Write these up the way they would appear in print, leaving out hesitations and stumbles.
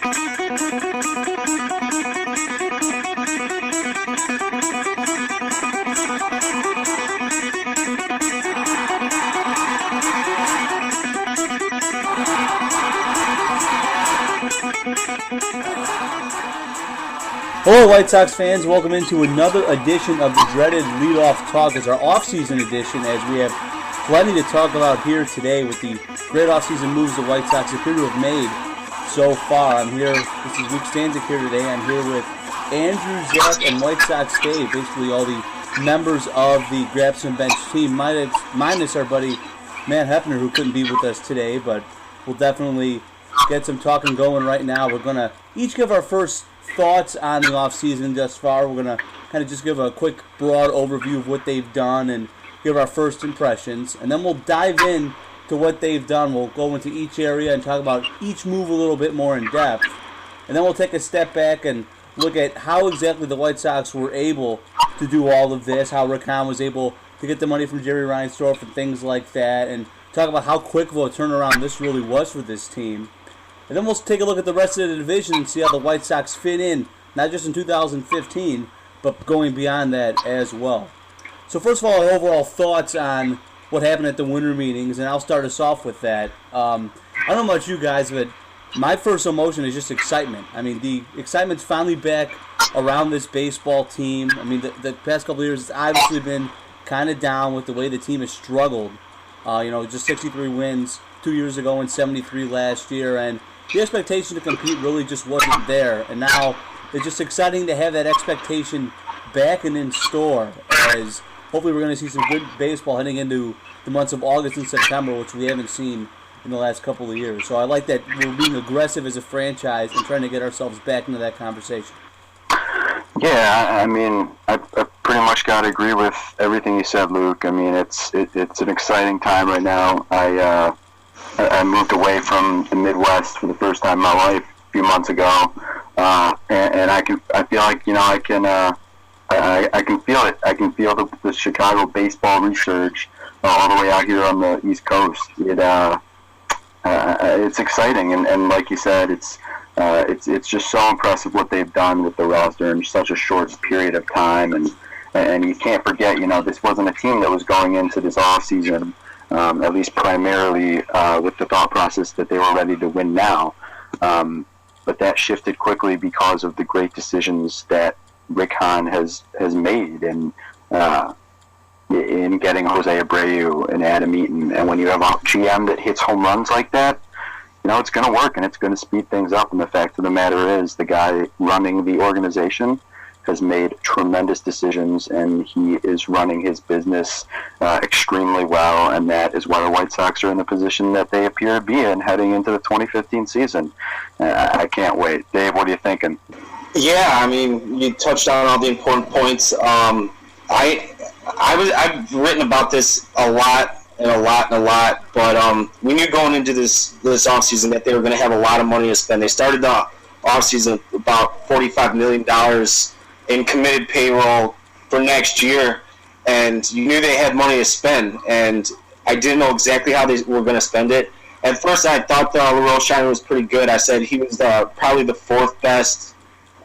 Hello, White Sox fans. Welcome into another edition of the dreaded Leadoff Talk. It's our off-season edition, as we have plenty to talk about here today with the great off-season moves the White Sox appear to have made so far. I'm here. This is Luke Stanzik here today. I'm here with Andrew, Zach, and White Sox Dave. Basically, all the members of the Grabson Bench team, minus our buddy Matt Hefner, who couldn't be with us today, but we'll definitely get some talking going right now. We're going to each give our first thoughts on the offseason thus far. We're going to kind of just give a quick, broad overview of what they've done and give our first impressions. And then we'll dive in to what they've done. We'll go into each area and talk about each move a little bit more in depth. And then we'll take a step back and look at how exactly the White Sox were able to do all of this, how Rick Hahn was able to get the money from Jerry Reinsdorf and things like that, and talk about how quick of a turnaround this really was for this team. And then we'll take a look at the rest of the division and see how the White Sox fit in, not just in 2015, but going beyond that as well. So first of all, our overall thoughts on what happened at the winter meetings, and I'll start us off with that. I don't know about you guys, but my first emotion is just excitement. I mean, the excitement's finally back around this baseball team. I mean, the past couple of years, it's obviously been kind of down with the way the team has struggled. Just 63 wins 2 years ago and 73 last year, and the expectation to compete really just wasn't there. And now it's just exciting to have that expectation back and in store, as hopefully we're going to see some good baseball heading into the months of August and September, which we haven't seen in the last couple of years. So I like that we're being aggressive as a franchise and trying to get ourselves back into that conversation. Yeah, I mean, I pretty much got to agree with everything you said, Luke. I mean, it's an exciting time right now. I moved away from the Midwest for the first time in my life a few months ago, and I feel like I can feel it. I can feel the Chicago baseball resurge all the way out here on the East Coast. It's exciting, and like you said, it's just so impressive what they've done with the roster in such a short period of time, and you can't forget, this wasn't a team that was going into this offseason, at least primarily with the thought process that they were ready to win now. But that shifted quickly because of the great decisions that Rick Hahn has made in getting Jose Abreu and Adam Eaton. And when you have a GM that hits home runs like that, it's going to work and it's going to speed things up. And the fact of the matter is, the guy running the organization has made tremendous decisions, and he is running his business extremely well, and that is why the White Sox are in the position that they appear to be in heading into the 2015 season. I can't wait. Dave, what are you thinking? Yeah, I mean, you touched on all the important points. I've written about this a lot, but we knew going into this offseason that they were going to have a lot of money to spend. They started the offseason with about $45 million in committed payroll for next year, and you knew they had money to spend, and I didn't know exactly how they were going to spend it. At first, I thought Leroy Shiner was pretty good. I said he was probably the fourth best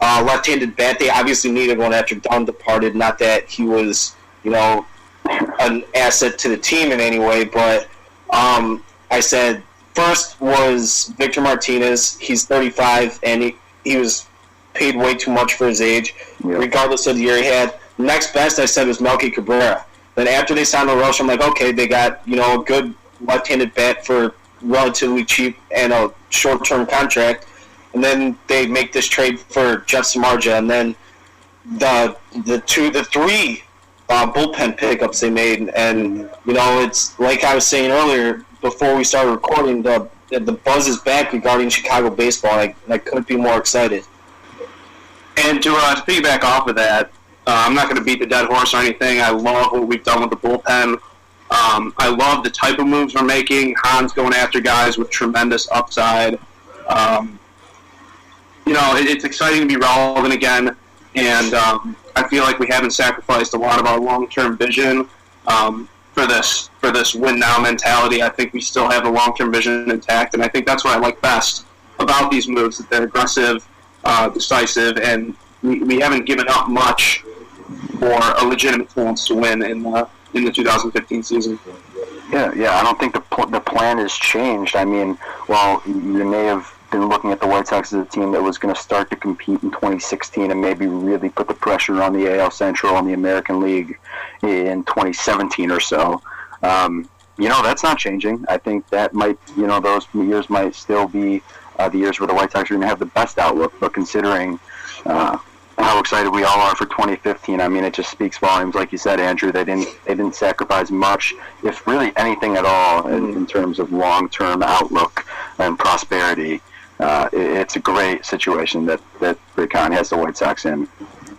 left-handed bat. They obviously needed one after Dunn departed. Not that he was, an asset to the team in any way, but I said first was Victor Martinez. He's 35, and he was paid way too much for his age, regardless of the year he had. Next best, I said, was Melky Cabrera. Then after they signed LaRoche, I'm like, okay, they got a good left-handed bat for relatively cheap and a short-term contract. And then they make this trade for Jeff Samardzija, and then the three bullpen pickups they made. And it's like I was saying earlier before we started recording, the buzz is back regarding Chicago baseball. I couldn't be more excited. And to piggyback off of that, I'm not going to beat the dead horse or anything. I love what we've done with the bullpen. I love the type of moves we're making. Hahn's going after guys with tremendous upside. It's exciting to be relevant again, and I feel like we haven't sacrificed a lot of our long-term vision for this win-now mentality. I think we still have the long-term vision intact, and I think that's what I like best. about these moves, that they're aggressive, decisive, and we haven't given up much for a legitimate chance to win in the 2015 season. Yeah. I don't think the plan has changed. I mean, well, you may have been looking at the White Sox as a team that was going to start to compete in 2016 and maybe really put the pressure on the AL Central and the American League in 2017 or so. That's not changing. I think that might, those years might still be the years where the White Sox are going to have the best outlook. But considering how excited we all are for 2015, I mean, it just speaks volumes. Like you said, Andrew, they didn't sacrifice much, if really anything at all, in terms of long-term outlook and prosperity. It's a great situation that Rick Hahn has the White Sox in.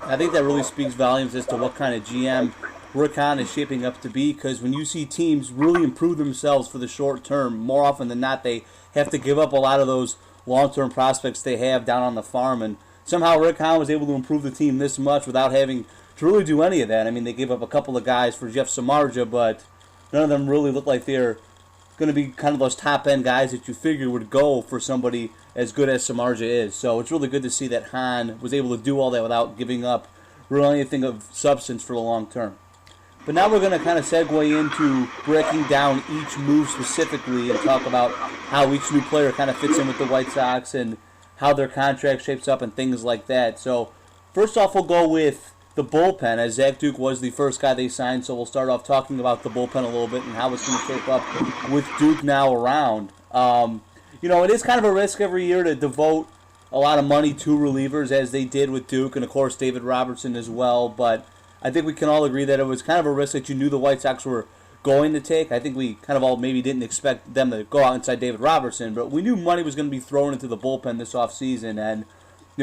I think that really speaks volumes as to what kind of GM Rick Hahn is shaping up to be, because when you see teams really improve themselves for the short term, more often than not, they have to give up a lot of those long-term prospects they have down on the farm, and somehow Rick Hahn was able to improve the team this much without having to really do any of that. I mean, they gave up a couple of guys for Jeff Samardzija, but none of them really look like they're going to be kind of those top-end guys that you figure would go for somebody as good as Samardzija is. So it's really good to see that Hahn was able to do all that without giving up really anything of substance for the long term. But now we're going to kind of segue into breaking down each move specifically and talk about how each new player kind of fits in with the White Sox and how their contract shapes up and things like that. So first off, we'll go with the bullpen, as Zach Duke was the first guy they signed. So we'll start off talking about the bullpen a little bit and how it's going to shape up with Duke now around. It is kind of a risk every year to devote a lot of money to relievers, as they did with Duke and, of course, David Robertson as well. But I think we can all agree that it was kind of a risk that you knew the White Sox were going to take. I think we kind of all maybe didn't expect them to go out inside David Robertson, but we knew money was going to be thrown into the bullpen this offseason. And,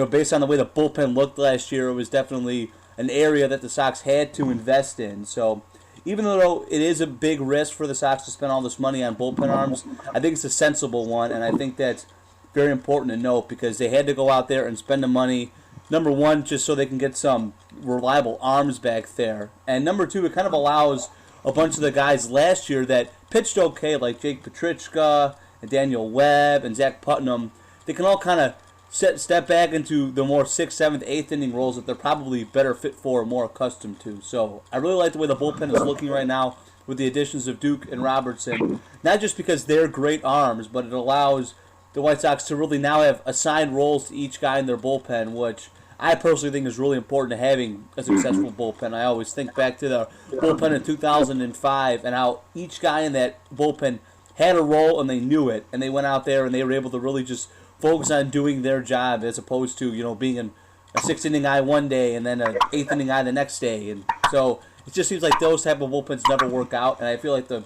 based on the way the bullpen looked last year, it was definitely an area that the Sox had to invest in. So even though it is a big risk for the Sox to spend all this money on bullpen arms, I think it's a sensible one, and I think that's very important to note, because they had to go out there and spend the money, number one, just so they can get some reliable arms back there, and number two, it kind of allows a bunch of the guys last year that pitched okay, like Jake Petrichka and Daniel Webb and Zach Putnam, they can all kind of step back into the more 6th, 7th, 8th inning roles that they're probably better fit for and more accustomed to. So I really like the way the bullpen is looking right now with the additions of Duke and Robertson, not just because they're great arms, but it allows the White Sox to really now have assigned roles to each guy in their bullpen, which I personally think is really important to having a successful bullpen. I always think back to the bullpen in 2005 and how each guy in that bullpen had a role and they knew it, and they went out there and they were able to really just focus on doing their job, as opposed to being a 6th inning guy one day and then an 8th inning guy the next day. And so it just seems like those type of bullpens never work out, and I feel like the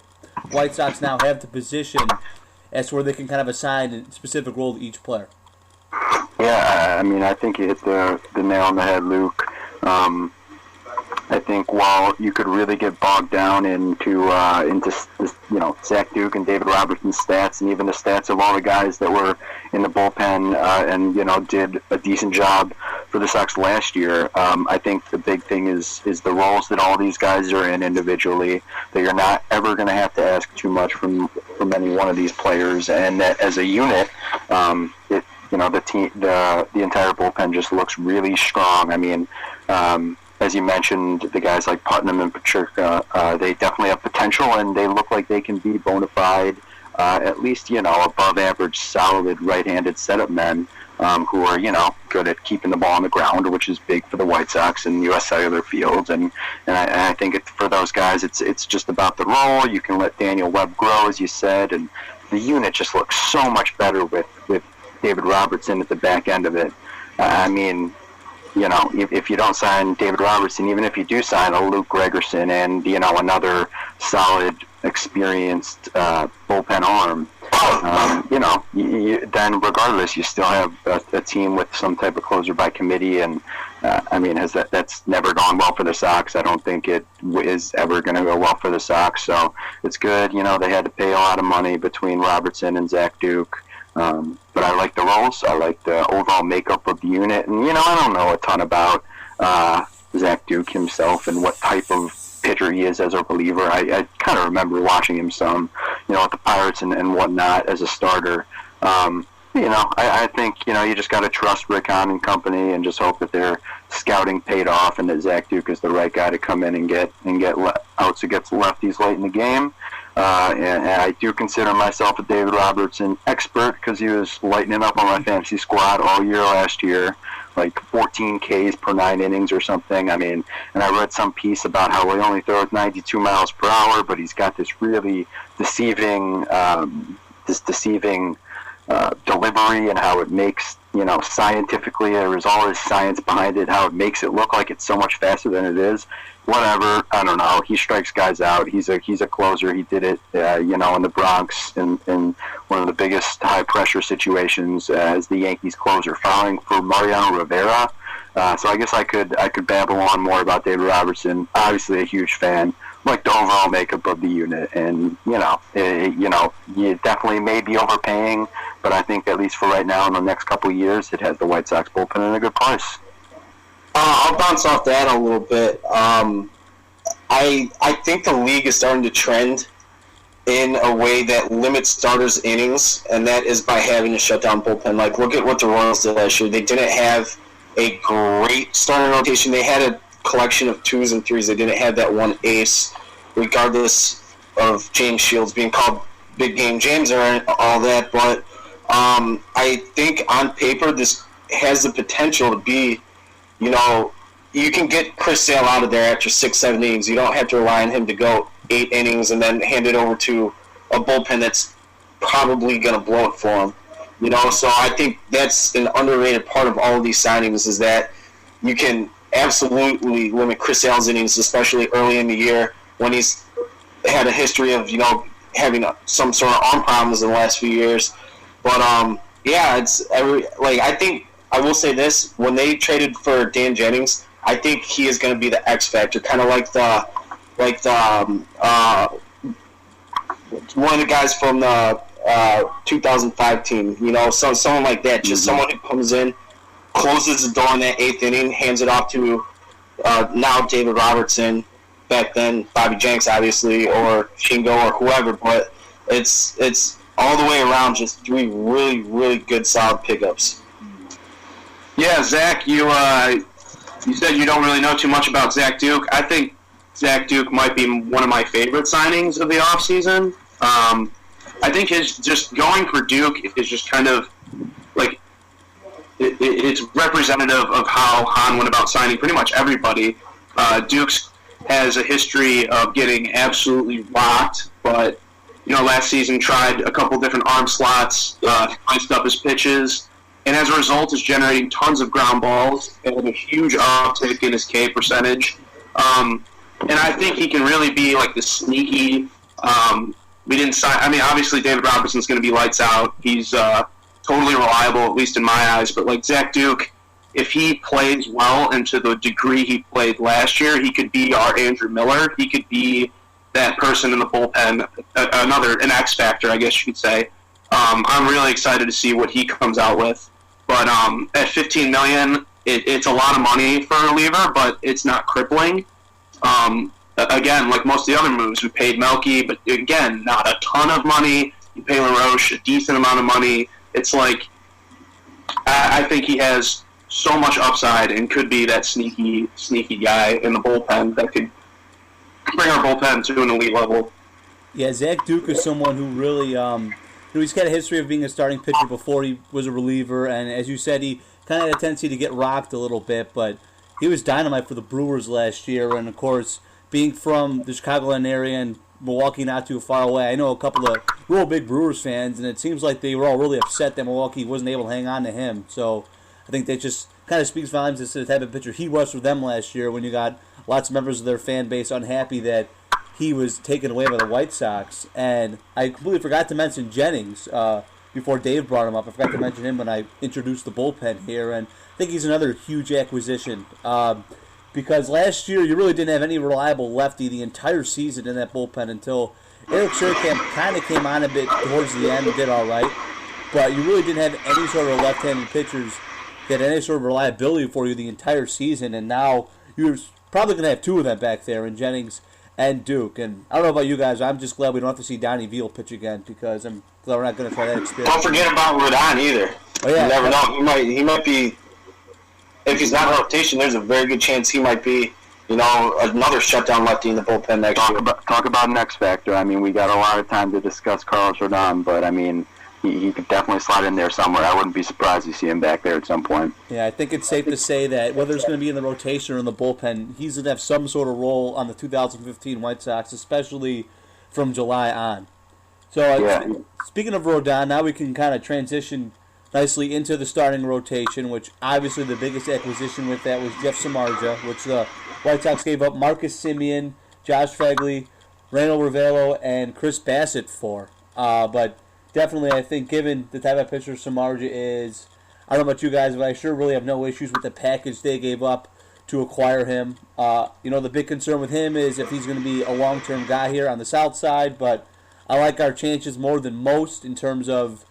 White Sox now have the position as to where they can kind of assign a specific role to each player. Yeah, I mean, I think you hit the nail on the head, Luke. I think while you could really get bogged down into Zach Duke and David Robertson's stats, and even the stats of all the guys that were in the bullpen and did a decent job for the Sox last year, I think the big thing is the roles that all these guys are in individually, that you're not ever going to have to ask too much from any one of these players, and that as a unit, the entire bullpen just looks really strong. I mean, as you mentioned, the guys like Putnam and Petrichka, they definitely have potential, and they look like they can be bona fide, at least, above average, solid right-handed setup men who are, good at keeping the ball on the ground, which is big for the White Sox and U.S. Cellular Field. And I think for those guys, it's just about the role. You can let Daniel Webb grow, as you said, and the unit just looks so much better with David Robertson at the back end of it. I mean, if you don't sign David Robertson, even if you do sign a Luke Gregerson and, another solid, experienced bullpen arm, then regardless, you still have a team with some type of closer by committee. And, that's never gone well for the Sox. I don't think it is ever going to go well for the Sox. So it's good. They had to pay a lot of money between Robertson and Zach Duke. But I like the roles. I like the overall makeup of the unit. And, I don't know a ton about Zach Duke himself and what type of pitcher he is as a reliever. I kind of remember watching him some, with the Pirates and whatnot as a starter. I think, you just got to trust Rick Hahn and company and just hope that their scouting paid off and that Zach Duke is the right guy to come in and get outs against lefties late in the game. And I do consider myself a David Robertson expert because he was lighting up on my fantasy squad all year last year, like 14 Ks per 9 innings or something. I mean, and I read some piece about how he only throws 92 miles per hour, but he's got this really deceiving delivery and how it makes, scientifically, there was all this science behind it, how it makes it look like it's so much faster than it is. Whatever, I don't know. He strikes guys out. He's a closer. He did it, in the Bronx in one of the biggest high pressure situations as the Yankees closer, fouling for Mariano Rivera. So I guess I could babble on more about David Robertson. Obviously, a huge fan. Like the overall makeup of the unit, and you definitely may be overpaying, but I think at least for right now, in the next couple of years, it has the White Sox bullpen in a good place. I'll bounce off that a little bit. I think the league is starting to trend in a way that limits starters' innings, and that is by having a shutdown bullpen. Like, look at what the Royals did last year. They didn't have a great starting rotation. They had a collection of 2s and 3s. They didn't have that one ace, regardless of James Shields being called Big Game James or all that. But I think on paper this has the potential to be, you can get Chris Sale out of there after 6-7 innings. You don't have to rely on him to go 8 innings and then hand it over to a bullpen that's probably going to blow it for him. So I think that's an underrated part of all of these signings, is that you can absolutely limit Chris Sale's innings, especially early in the year when he's had a history of, having some sort of arm problems in the last few years. But, I think I will say this: when they traded for Dan Jennings, I think he is going to be the X factor, kind of like the one of the guys from the 2005 team. Someone like that, just someone who comes in, closes the door in that 8th inning, hands it off to now David Robertson, back then Bobby Jenks, obviously, or Shingo or whoever. But it's all the way around just 3 really, really good, solid pickups. Yeah, Zach, you said you don't really know too much about Zach Duke. I think Zach Duke might be one of my favorite signings of the offseason. I think his just going for Duke is just kind of like it's representative of how Hahn went about signing pretty much everybody. Duke's has a history of getting absolutely rocked, but last season tried a couple different arm slots, spiced up his pitches, and as a result is generating tons of ground balls and a huge uptick in his K percentage. And I think he can really be like the sneaky. We didn't sign. I mean, obviously David Robertson's going to be lights out. He's totally reliable, at least in my eyes. But like Zach Duke, if he plays well and to the degree he played last year, he could be our Andrew Miller. He could be that person in the bullpen, an X factor, I guess you could say. I'm really excited to see what he comes out with. But at $15 million, it's a lot of money for a reliever, but it's not crippling. Again, like most of the other moves, we paid Melky, but again, not a ton of money. You pay LaRoche a decent amount of money. It's like I think he has so much upside and could be that sneaky guy in the bullpen that could bring our bullpen to an elite level. Yeah, Zach Duke is someone who really, he's got a history of being a starting pitcher before he was a reliever, and as you said, he kind of had a tendency to get rocked a little bit, but he was dynamite for the Brewers last year, and of course, being from the Chicagoland area and Milwaukee not too far away, I know a couple of real big Brewers fans, and it seems like they were all really upset that Milwaukee wasn't able to hang on to him. So I think that just kind of speaks volumes as to the type of pitcher he was for them last year when you got lots of members of their fan base unhappy that he was taken away by the White Sox. And I completely forgot to mention Jennings before Dave brought him up. I forgot to mention him when I introduced the bullpen here, and I think he's another huge acquisition. Because last year you really didn't have any reliable lefty the entire season in that bullpen until Eric Sherkamp kind of came on a bit towards the end and did all right. But you really didn't have any sort of left-handed pitchers that had any sort of reliability for you the entire season. And now you're probably going to have 2 of them back there in Jennings and Duke. And I don't know about you guys, I'm just glad we don't have to see Donnie Veal pitch again because I'm glad we're not going to try that experiment. Don't forget about Rodon either. Oh, yeah. You never know. He might be. If he's not in rotation, there's a very good chance he might be, another shutdown lefty in the bullpen next year. Talk about an X factor. I mean, we got a lot of time to discuss Carlos Rodon, but I mean, he could definitely slide in there somewhere. I wouldn't be surprised to see him back there at some point. Yeah, I think it's safe to say that whether it's going to be in the rotation or in the bullpen, he's going to have some sort of role on the 2015 White Sox, especially from July on. So, Speaking of Rodon, now we can kind of transition nicely into the starting rotation, which obviously the biggest acquisition with that was Jeff Samardzija, which the White Sox gave up Marcus Semien, Josh Phegley, Randall Ravelo, and Chris Bassett for. But definitely, I think, given the type of pitcher Samardzija is, I don't know about you guys, but I sure really have no issues with the package they gave up to acquire him. The big concern with him is if he's going to be a long-term guy here on the south side, but I like our chances more than most in terms of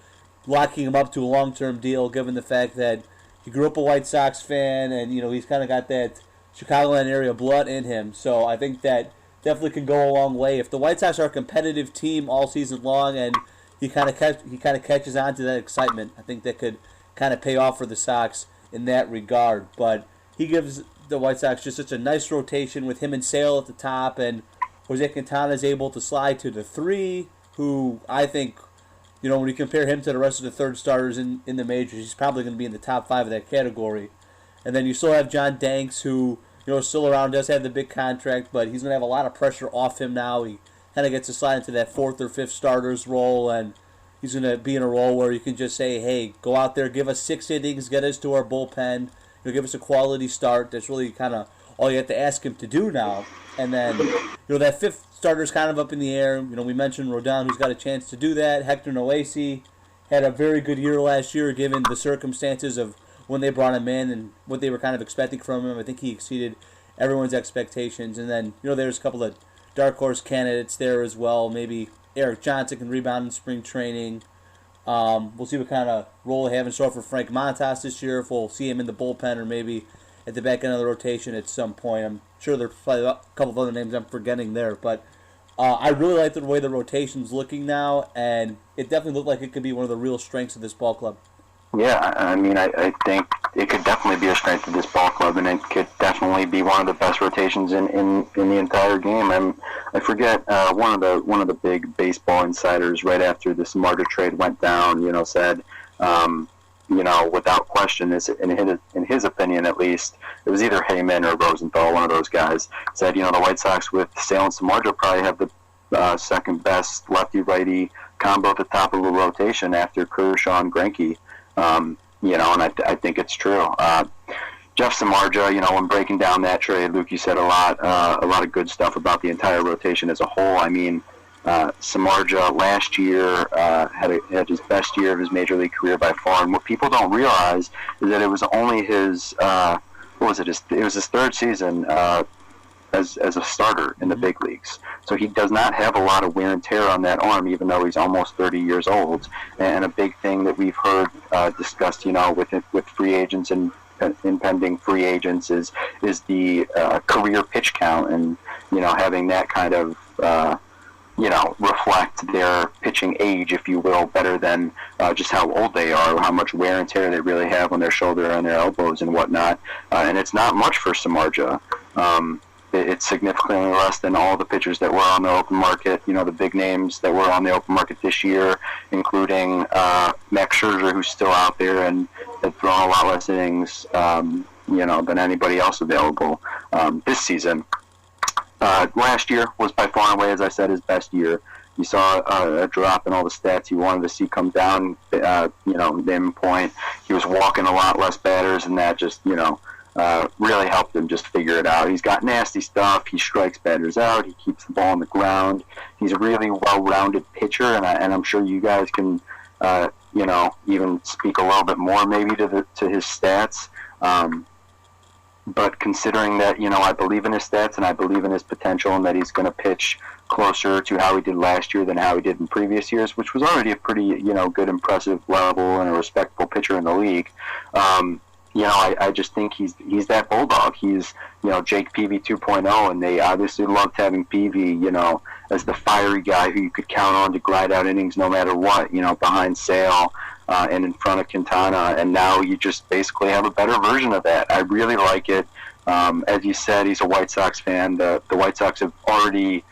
locking him up to a long-term deal, given the fact that he grew up a White Sox fan and, he's kind of got that Chicagoland area blood in him. So I think that definitely can go a long way. If the White Sox are a competitive team all season long and he kind of catches on to that excitement, I think that could kind of pay off for the Sox in that regard. But he gives the White Sox just such a nice rotation with him and Sale at the top, and Jose Quintana is able to slide to the 3, who I think, when you compare him to the rest of the third starters in the majors, he's probably going to be in the top 5 of that category. And then you still have John Danks, who, is still around, does have the big contract, but he's going to have a lot of pressure off him now. He kind of gets to slide into that 4th or 5th starter's role, and he's going to be in a role where you can just say, hey, go out there, give us 6 innings, get us to our bullpen, give us a quality start. That's really kind of all you have to ask him to do now. And then, that 5th starter's kind of up in the air. We mentioned Rodon, who's got a chance to do that. Hector Noesi had a very good year last year, given the circumstances of when they brought him in and what they were kind of expecting from him. I think he exceeded everyone's expectations. And then, there's a couple of dark horse candidates there as well. Maybe Eric Johnson can rebound in spring training. We'll see what kind of role they have in store for Frank Montas this year, if we'll see him in the bullpen or maybe at the back end of the rotation at some point. I'm sure there's probably a couple of other names I'm forgetting there, but I really like the way the rotation's looking now, and it definitely looked like it could be one of the real strengths of this ball club. Yeah, I mean, I think it could definitely be a strength of this ball club, and it could definitely be one of the best rotations in the entire game. I forget one of the big baseball insiders right after the Samardzija trade went down, said, without question, in his opinion at least, it was either Heyman or Rosenthal, one of those guys, said, the White Sox with Sale and Samardzija probably have the second best lefty-righty combo at the top of the rotation after Kershaw and Greinke. And I think it's true. Jeff Samardzija, when breaking down that trade, Luke, you said a lot of good stuff about the entire rotation as a whole. I mean, Samardzija last year had his best year of his major league career by far, and what people don't realize is that it was only his it was his 3rd season as a starter in the big leagues. So he does not have a lot of wear and tear on that arm, even though he's almost 30 years old. And a big thing that we've heard discussed, with free agents and impending free agents is the career pitch count, and having that kind of reflect their pitching age, if you will, better than just how old they are, or how much wear and tear they really have on their shoulder and their elbows and whatnot. And it's not much for Samardzija. It's significantly less than all the pitchers that were on the open market, the big names that were on the open market this year, including Max Scherzer, who's still out there and had thrown a lot less innings, than anybody else available this season. Last year was by far and away, as I said, his best year. You saw a drop in all the stats you wanted to see come down, name point. He was walking a lot less batters, and that just, really helped him just figure it out. He's got nasty stuff. He strikes batters out. He keeps the ball on the ground. He's a really well-rounded pitcher, and I'm sure you guys can, even speak a little bit more maybe to his stats. But considering that, I believe in his stats and I believe in his potential, and that he's going to pitch closer to how he did last year than how he did in previous years, which was already a pretty, good, impressive level and a respectable pitcher in the league. I just think he's that bulldog. He's, Jake Peavy 2.0, and they obviously loved having Peavy, the fiery guy who you could count on to glide out innings no matter what, behind Sale and in front of Quintana. And now you just basically have a better version of that. I really like it. As you said, he's a White Sox fan. The White Sox have already,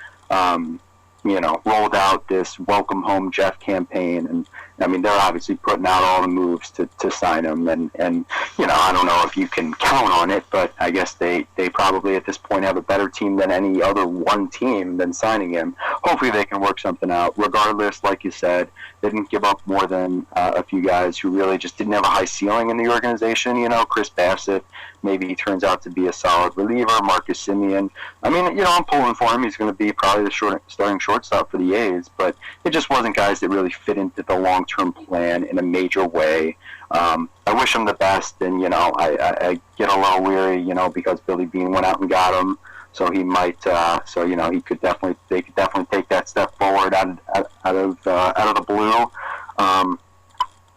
rolled out this Welcome Home Jeff campaign. And, I mean, they're obviously putting out all the moves to sign him. And I don't know if you can count on it, but I guess they probably at this point have a better team than any other one team than signing him. Hopefully they can work something out. Regardless, like you said, they didn't give up more than a few guys who really just didn't have a high ceiling in the organization. Chris Bassett, maybe he turns out to be a solid reliever. Marcus Semien. I mean, I'm pulling for him. He's going to be probably the starting shortstop for the A's, but it just wasn't guys that really fit into the long-term plan in a major way. I wish him the best, and I get a little weary, because Billy Beane went out and got him, so he might, they could definitely take that step forward out of the blue.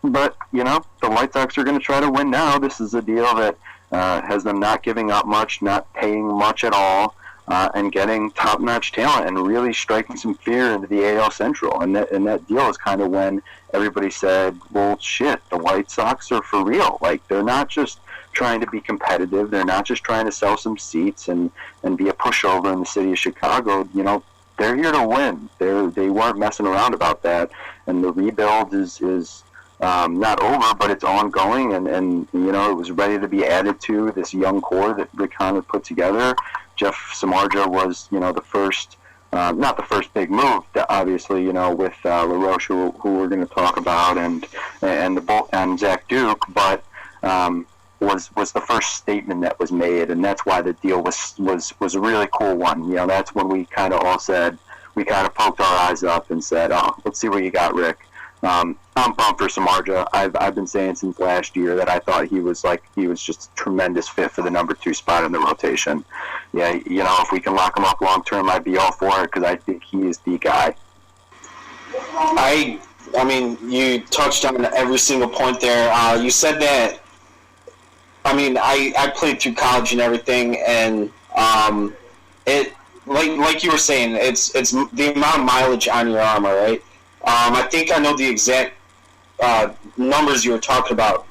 But the White Sox are going to try to win now. This is a deal that has them not giving up much, not paying much at all, and getting top-notch talent and really striking some fear into the AL Central. And that deal is kind of when everybody said, well, shit, the White Sox are for real. Like, they're not just trying to be competitive. They're not just trying to sell some seats and be a pushover in the city of Chicago. They're here to win. They weren't messing around about that. And the rebuild is not over, but it's ongoing, and it was ready to be added to this young core that Rick Hahn had put together. Jeff Samardzija was, the first, not the first big move, obviously, with LaRoche, who we're going to talk about, and Zach Duke, but was the first statement that was made, and that's why the deal was a really cool one. That's when we kind of all said, we kind of poked our eyes up and said, oh, let's see what you got, Rick. I'm pumped for Samardzija. I've been saying since last year that I thought he was just a tremendous fit for the number 2 spot in the rotation. Yeah, if we can lock him up long term, I'd be all for it because I think he is the guy. I mean, you touched on every single point there. You said that. I mean, I played through college and everything, and it like you were saying, it's the amount of mileage on your armor, right? I think I know the exact numbers you were talking about.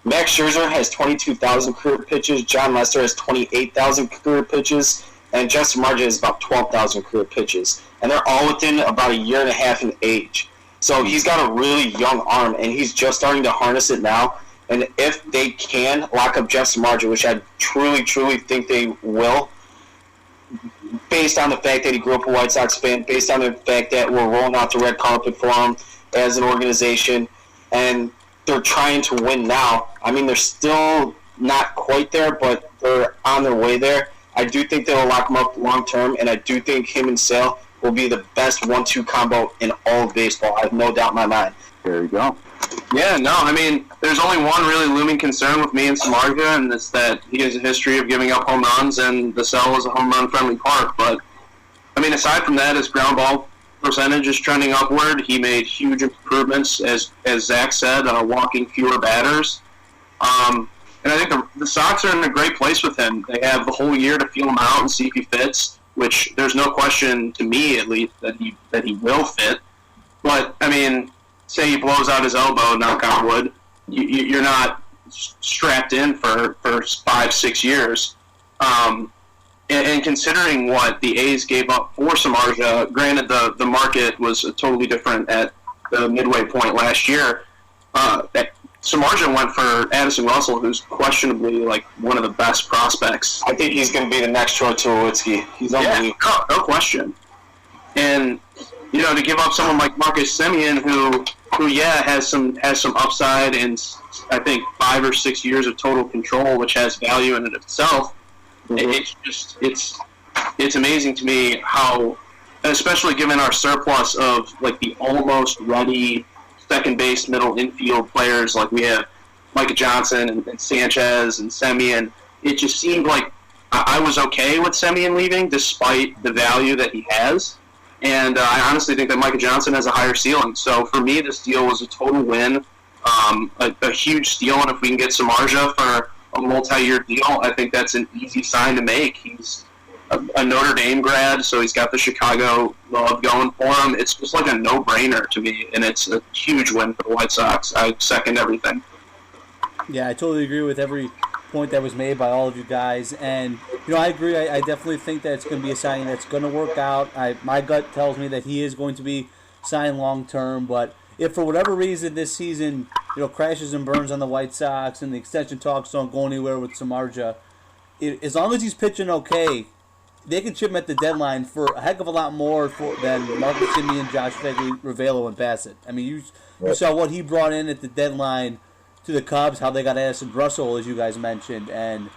Max Scherzer has 22,000 career pitches. John Lester has 28,000 career pitches. And Jeff Samardzija has about 12,000 career pitches. And they're all within about a year and a half in age. So he's got a really young arm, and he's just starting to harness it now. And if they can lock up Jeff Samardzija, which I truly, truly think they will, based on the fact that he grew up a White Sox fan, based on the fact that we're rolling out the red carpet for him as an organization, and they're trying to win now. I mean, they're still not quite there, but they're on their way there. I do think they'll lock him up long term, and I do think him and Sale will be the best 1-2 combo in all of baseball. I have no doubt in my mind. There you go. Yeah, no, I mean, there's only one really looming concern with me and Samardzija, and it's that he has a history of giving up home runs, and the Cell is a home run-friendly park. But, I mean, aside from that, his ground ball percentage is trending upward. He made huge improvements, as Zach said, walking fewer batters. And I think the Sox are in a great place with him. They have the whole year to feel him out and see if he fits, which there's no question, to me at least, that he will fit. But, I mean, say he blows out his elbow, knock on wood, you're not strapped in for 5-6 years. And considering what the A's gave up for Samardzija, granted the market was totally different at the midway point last year, Samardzija went for Addison Russell, who's questionably like one of the best prospects. I think he's going to be the next Troy Tulowitzki. He's no question. And to give up someone like Marcus Semien, who has some upside and I think 5 or 6 years of total control, which has value in it itself. Mm-hmm. It's amazing to me how, especially given our surplus of like the almost ready second base, middle infield players, like we have Micah Johnson and Sanchez and Semien. It just seemed like I was okay with Semien leaving, despite the value that he has. And I honestly think that Micah Johnson has a higher ceiling. So for me, this deal was a total win, a huge steal. And if we can get Samardzija for a multi-year deal, I think that's an easy sign to make. He's a Notre Dame grad, so he's got the Chicago love going for him. It's just like a no-brainer to me, and it's a huge win for the White Sox. I second everything. Yeah, I totally agree with every point that was made by all of you guys, and I agree. I definitely think that it's going to be a signing that's going to work out. My gut tells me that he is going to be signed long term, but if for whatever reason this season crashes and burns on the White Sox and the extension talks don't go anywhere with Samardzija, as long as he's pitching okay, they can chip him at the deadline for a heck of a lot more than Marcus Semien, Josh Phegley, Ravello, and Bassett. I mean, you saw what he brought in at the deadline to the Cubs, how they got Addison Russell, as you guys mentioned, and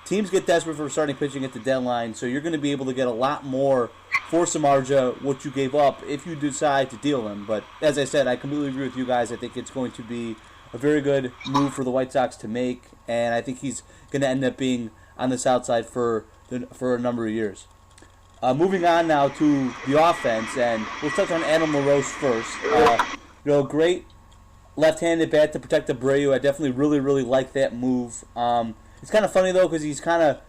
teams get desperate for starting pitching at the deadline, so you're going to be able to get a lot more for Samardzija, what you gave up, if you decide to deal him. But as I said, I completely agree with you guys. I think it's going to be a very good move for the White Sox to make, and I think he's going to end up being on the south side for a number of years. Moving on now to the offense, and we'll touch on Adam LaRoche first. Great left-handed bat to protect Abreu. I definitely really, really like that move. It's kind of funny, though, because he's kind of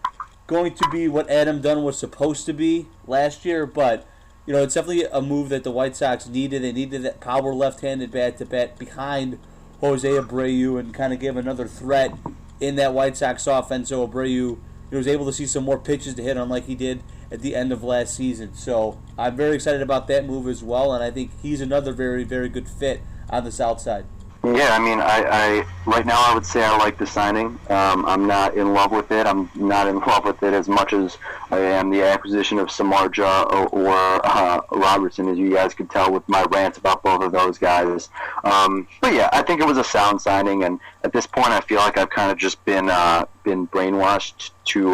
going to be what Adam Dunn was supposed to be last year, but it's definitely a move that the White Sox needed. They needed that power left-handed bat to bat behind Jose Abreu and kind of give another threat in that White Sox offense, so Abreu was able to see some more pitches to hit on like he did at the end of last season. So I'm very excited about that move as well, and I think he's another very, very good fit on the south side. Yeah, I mean, I right now I would say I like the signing. I'm not in love with it. I'm not in love with it as much as I am the acquisition of Samardzija or Robertson, as you guys could tell with my rants about both of those guys. But yeah, I think it was a sound signing, and at this point, I feel like I've kind of just been brainwashed to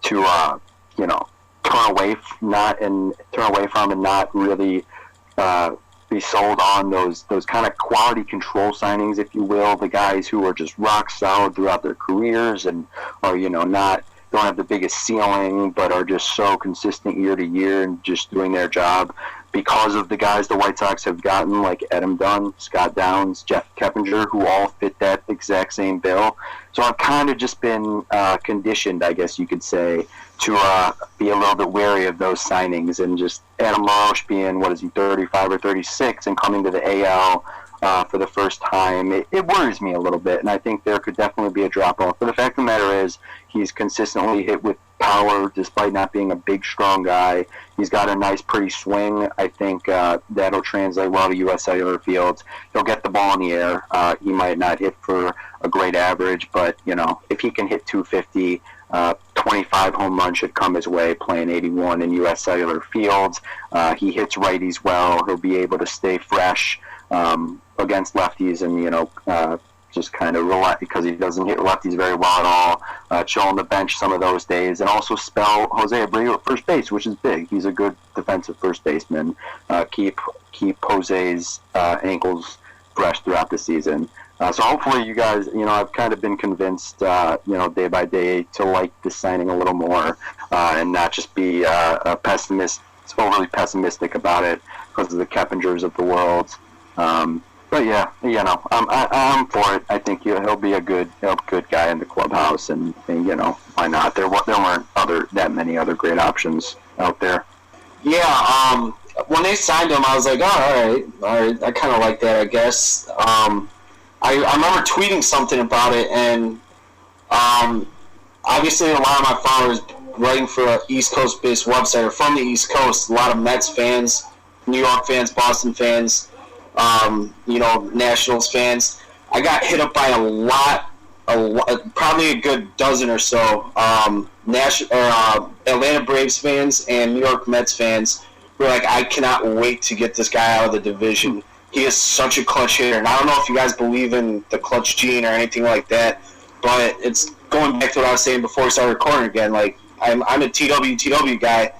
turn away from and not really be sold on those kind of quality control signings, if you will, the guys who are just rock solid throughout their careers and are don't have the biggest ceiling but are just so consistent year to year and just doing their job, because of the guys the White Sox have gotten, like Adam Dunn, Scott Downs, Jeff Keppinger, who all fit that exact same bill. So I've kind of just been conditioned, I guess you could say, to be a little bit wary of those signings, and just Adam LaRoche being, 35 or 36 and coming to the AL for the first time, it worries me a little bit, and I think there could definitely be a drop-off. But the fact of the matter is, he's consistently hit with power despite not being a big, strong guy. He's got a nice, pretty swing. I think that'll translate well to U.S. Cellular Fields. He'll get the ball in the air. He might not hit for a great average, but, if he can hit 250, 25 home runs should come his way playing 81 in U.S. Cellular Fields. He hits righties well. He'll be able to stay fresh against lefties and, just kind of rely, because he doesn't hit lefties very well at all, chill on the bench some of those days, and also spell Jose Abreu at first base, which is big. He's a good defensive first baseman. Keep Jose's ankles fresh throughout the season. So hopefully you guys, I've kind of been convinced, day by day to like this signing a little more and not just be a pessimist, overly pessimistic about it because of the Keppingers of the world. But yeah, I'm for it. I think he'll be a good guy in the clubhouse, and why not? There weren't that many other great options out there. Yeah, when they signed him, I was like, all right, I kind of like that, I guess. I remember tweeting something about it, and obviously a lot of my followers writing for an East Coast-based website are from the East Coast. A lot of Mets fans, New York fans, Boston fans, Nationals fans. I got hit up by a lot, probably a good dozen or so Atlanta Braves fans and New York Mets fans who are like, I cannot wait to get this guy out of the division. He is such a clutch hitter, and I don't know if you guys believe in the clutch gene or anything like that, but it's going back to what I was saying before we started recording again. Like, I'm a TW guy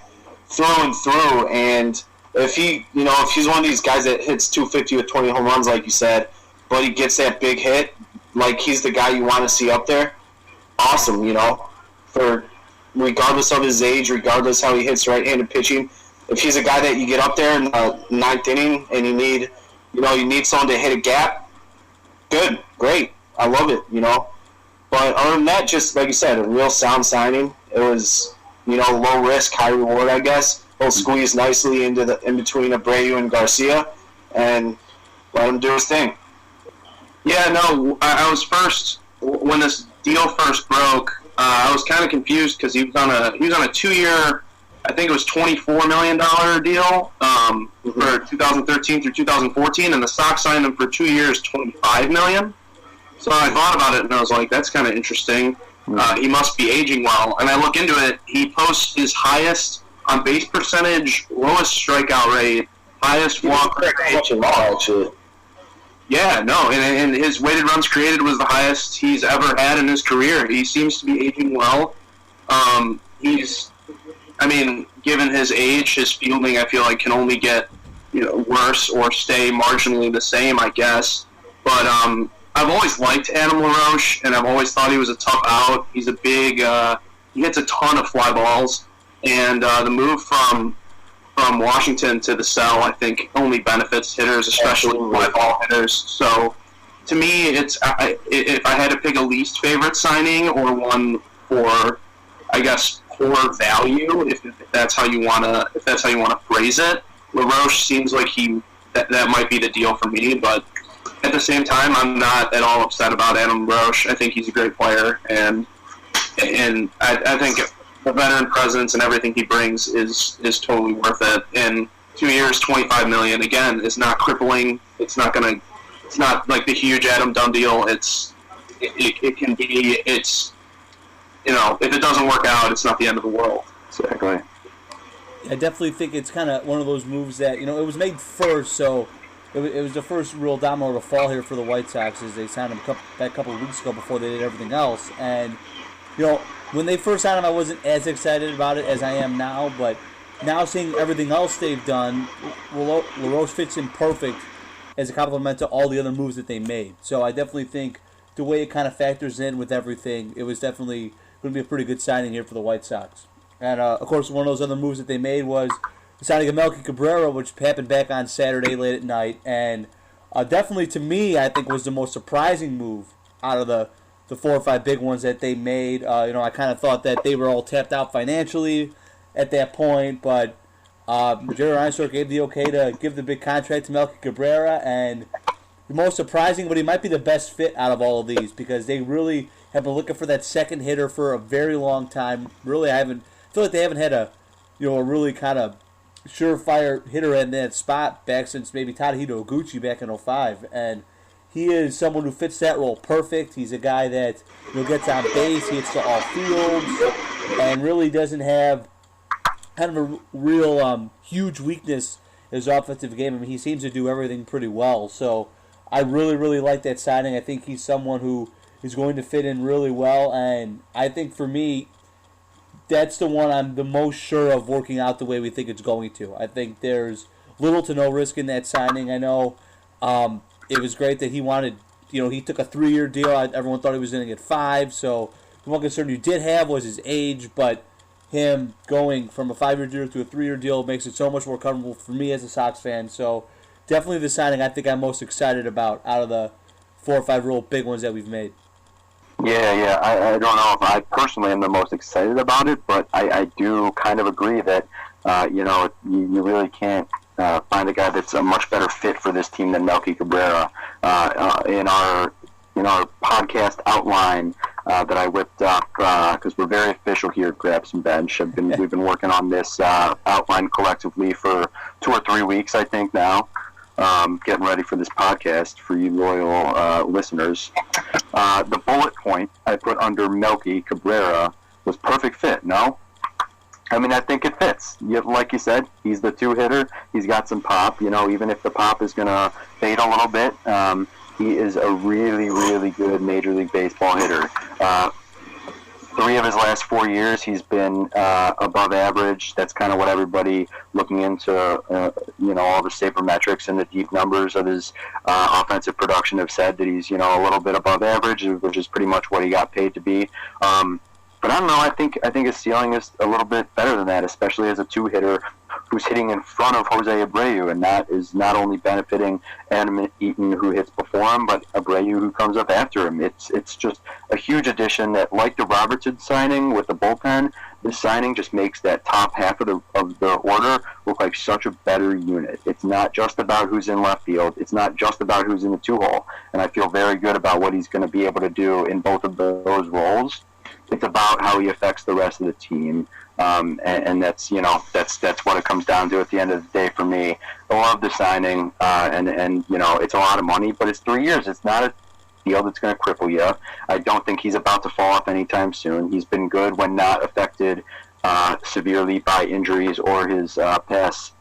through and through, and if he's one of these guys that hits 250 with 20 home runs, like you said, but he gets that big hit, like he's the guy you want to see up there, awesome, for regardless of his age, regardless how he hits right-handed pitching. If he's a guy that you get up there in the ninth inning and you need someone to hit a gap, good, great, I love it, But other than that, just like you said, a real sound signing. It was low risk, high reward, I guess. He'll squeeze nicely in between Abreu and Garcia, and let him do his thing. Yeah, no, I was first when this deal first broke. I was kind of confused because he was on a 2-year, I think it was $24 million deal for 2013 through 2014, and the Sox signed him for 2 years, $25 million. So I thought about it and I was like, that's kind of interesting. He must be aging well. And I look into it. He posts his highest on base percentage, lowest strikeout rate, highest walk rate. Actually. Yeah, no, and his weighted runs created was the highest he's ever had in his career. He seems to be aging well. Given his age, his fielding, I feel like can only get worse or stay marginally the same, I guess. But I've always liked Adam LaRoche, and I've always thought he was a tough out. He's a big, he hits a ton of fly balls, and the move from Washington to the cell, I think, only benefits hitters, especially fly ball hitters. So, to me, if I had to pick a least favorite signing or one for, I guess, poor value, if that's how you wanna phrase it, LaRoche seems like that might be the deal for me. But at the same time, I'm not at all upset about Adam LaRoche. I think he's a great player, and I think the veteran presence and everything he brings is totally worth it. And 2 years, $25 million, again, is not crippling. It's not like the huge Adam Dunn deal. It can be. If it doesn't work out, it's not the end of the world. Exactly. I definitely think it's kind of one of those moves that it was made first, so it was the first real domino to fall here for the White Sox as they signed him that couple of weeks ago before they did everything else. And when they first signed him, I wasn't as excited about it as I am now, but now seeing everything else they've done, LaRoche fits in perfect as a complement to all the other moves that they made. So I definitely think the way it kind of factors in with everything, it was definitely going to be a pretty good signing here for the White Sox. And, of course, one of those other moves that they made was the signing of Melky Cabrera, which happened back on Saturday late at night. And definitely, to me, I think was the most surprising move out of the 4 or 5 big ones that they made. I kind of thought that they were all tapped out financially at that point, but Jerry Reinsdorf gave the okay to give the big contract to Melky Cabrera, and the most surprising, but he might be the best fit out of all of these because they really have been looking for that second hitter for a very long time. Really, I feel like they haven't had a really kind of surefire hitter in that spot back since maybe Tadahito Oguchi back in 2005, and he is someone who fits that role perfect. He's a guy that gets on base, he hits to all fields, and really doesn't have kind of a real huge weakness in his offensive game. I mean, he seems to do everything pretty well. So I really, really like that signing. I think he's someone who is going to fit in really well, and I think for me, that's the one I'm the most sure of working out the way we think it's going to. I think there's little to no risk in that signing. I know it was great that he wanted, he took a 3-year deal. Everyone thought he was going to get 5, so the one concern you did have was his age, but him going from a 5-year deal to a 3-year deal makes it so much more comfortable for me as a Sox fan. So definitely the signing I think I'm most excited about out of the 4 or 5 real big ones that we've made. Yeah. I don't know if I personally am the most excited about it, but I do kind of agree that, you really can't find a guy that's a much better fit for this team than Melky Cabrera. In our podcast outline that I whipped up, because we're very official here at Grabs and Bench. We've been working on this outline collectively for 2 or 3 weeks, I think now. Getting ready for this podcast for you loyal listeners. The bullet point I put under Melky Cabrera was perfect fit, no? I mean, I think it fits. Like you said, he's the 2-hitter. He's got some pop, even if the pop is going to fade a little bit. He is a really, really good Major League Baseball hitter. 3 of his last 4 years, he's been above average. That's kind of what everybody looking into, all the sabermetrics and the deep numbers of his offensive production have said that he's, a little bit above average, which is pretty much what he got paid to be. But I don't know. I think his ceiling is a little bit better than that, especially as a 2-hitter who's hitting in front of Jose Abreu, and that is not only benefiting Adam Eaton, who hits before him, but Abreu, who comes up after him. It's just a huge addition that, like the Robertson signing with the bullpen, this signing just makes that top half of the order look like such a better unit. It's not just about who's in left field. It's not just about who's in the 2-hole. And I feel very good about what he's going to be able to do in both of those roles. It's about how he affects the rest of the team. And that's what it comes down to at the end of the day for me. I love the signing, and it's a lot of money, but it's 3 years. It's not a deal that's going to cripple you. I don't think he's about to fall off anytime soon. He's been good when not affected severely by injuries or his past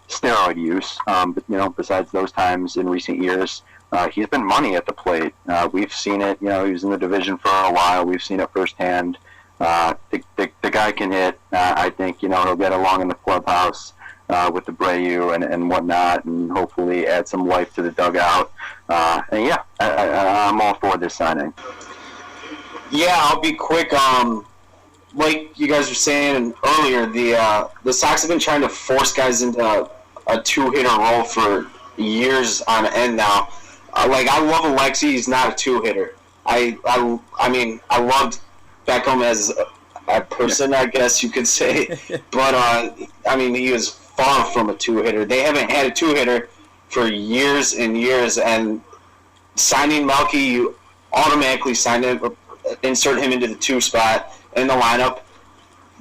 steroid use. But besides those times in recent years, he's been money at the plate. We've seen it. He was in the division for a while. We've seen it firsthand. The guy can hit. I think he'll get along in the clubhouse with the Abreu and whatnot, and hopefully add some life to the dugout. I'm all for this signing. Yeah, I'll be quick. Like you guys were saying earlier, the Sox have been trying to force guys into a two-hitter role for years on end now. I love Alexi. He's not a two-hitter. I loved Beckham as a person, I guess you could say. But, he was far from a two-hitter. They haven't had a two-hitter for years and years, and signing Melky, you automatically insert him into the 2 spot in the lineup.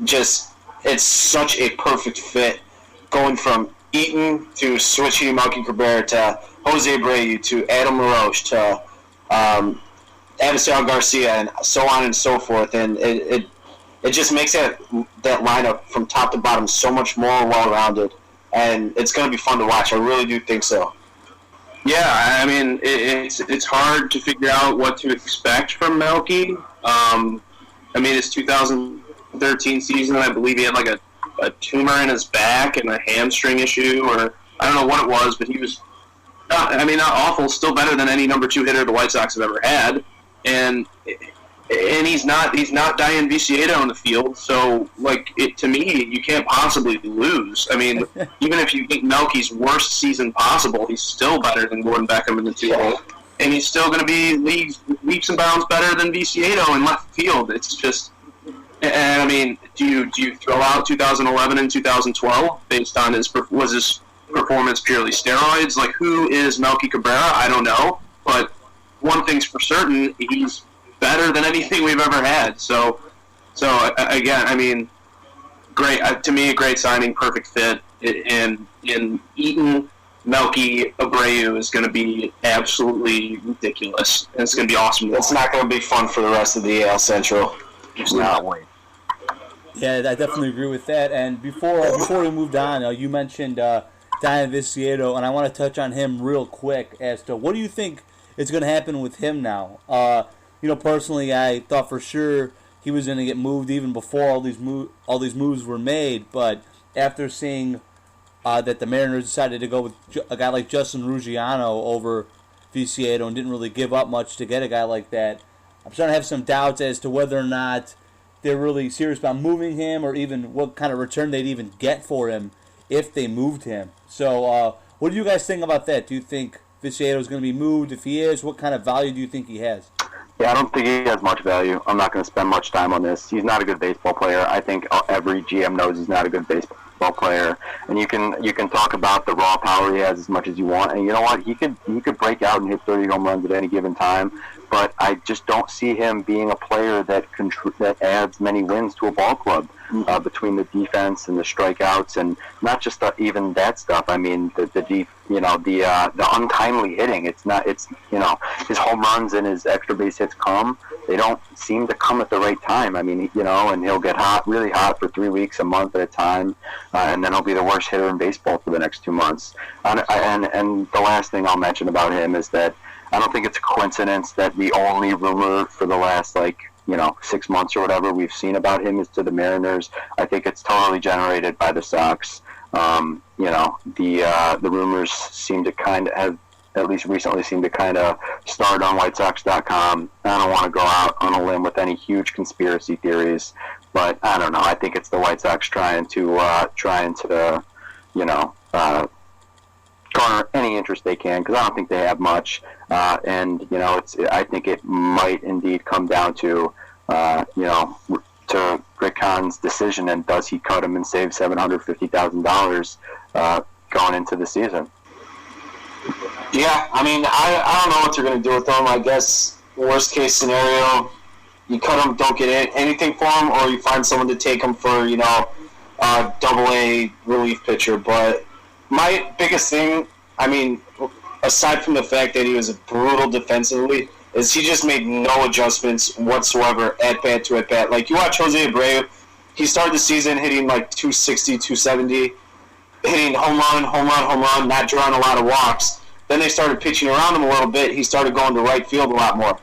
It's such a perfect fit, going from Eaton to switching Melky Cabrera to Jose Abreu to Adam LaRoche to Avisal Garcia and so on and so forth, and it just makes that lineup from top to bottom so much more well-rounded, and it's going to be fun to watch. I really do think so. Yeah, it's hard to figure out what to expect from Melky. His 2013 season, I believe he had like a tumor in his back and a hamstring issue, or I don't know what it was, but he was not awful, still better than any number 2 hitter the White Sox have ever had. And he's not Diane Viciedo in the field, so to me, you can't possibly lose. Even if you think Melky's worst season possible, he's still better than Gordon Beckham in the 2-hole, and he's still going to be leaps and bounds better than Viciedo in left field. It's just, and do you throw out 2011 and 2012 based on his performance purely steroids? Who is Melky Cabrera? I don't know, but one thing's for certain, he's better than anything we've ever had. So again, great to me, a great signing, perfect fit. In Eaton, Melky, Abreu is going to be absolutely ridiculous, and it's going to be awesome. It's not going to be fun for the rest of the AL Central. Not wait. Yeah, I definitely agree with that. And before we moved on, you mentioned Diane Viciedo, and I want to touch on him real quick as to what do you think is going to happen with him now. Personally, I thought for sure he was going to get moved even before all these moves were made. But after seeing that the Mariners decided to go with a guy like Justin Ruggiano over Viciedo and didn't really give up much to get a guy like that, I'm starting to have some doubts as to whether or not they're really serious about moving him, or even what kind of return they'd even get for him if they moved him. So, what do you guys think about that? Do you think Viciedo is going to be moved? If he is, what kind of value do you think he has? Yeah, I don't think he has much value. I'm not going to spend much time on this. He's not a good baseball player. I think every GM knows he's not a good baseball player. And you can talk about the raw power he has as much as you want. And you know what? He could break out and hit 30 home runs at any given time. But I just don't see him being a player that adds many wins to a ball club. Between the defense and the strikeouts, and not just even that stuff. The untimely hitting. It's his home runs and his extra base hits come. They don't seem to come at the right time. And he'll get really hot for 3 weeks, a month at a time, and then he'll be the worst hitter in baseball for the next 2 months. And the last thing I'll mention about him is that I don't think it's a coincidence that the only rumor for the last 6 months or whatever we've seen about him is to the Mariners. I think it's totally generated by the Sox. The rumors seem to kind of have, at least recently, seem to kind of start on WhiteSox.com. I don't want to go out on a limb with any huge conspiracy theories, but I don't know. I think it's the White Sox trying to garner any interest they can, because I don't think they have much. I think it might indeed come down to to Rick Hahn's decision, and does he cut him and save $750,000 going into the season? Yeah, I mean, I don't know what they're going to do with him. I guess worst case scenario, you cut him, don't get anything for him, or you find someone to take him for, you know, a double-A relief pitcher. But my biggest thing, I mean, aside from the fact that he was brutal defensively, is he just made no adjustments whatsoever at bat to at bat. Like, you watch Jose Abreu, he started the season hitting like 260, 270, hitting home run, not drawing a lot of walks. Then they started pitching around him a little bit. He started going to right field a lot more.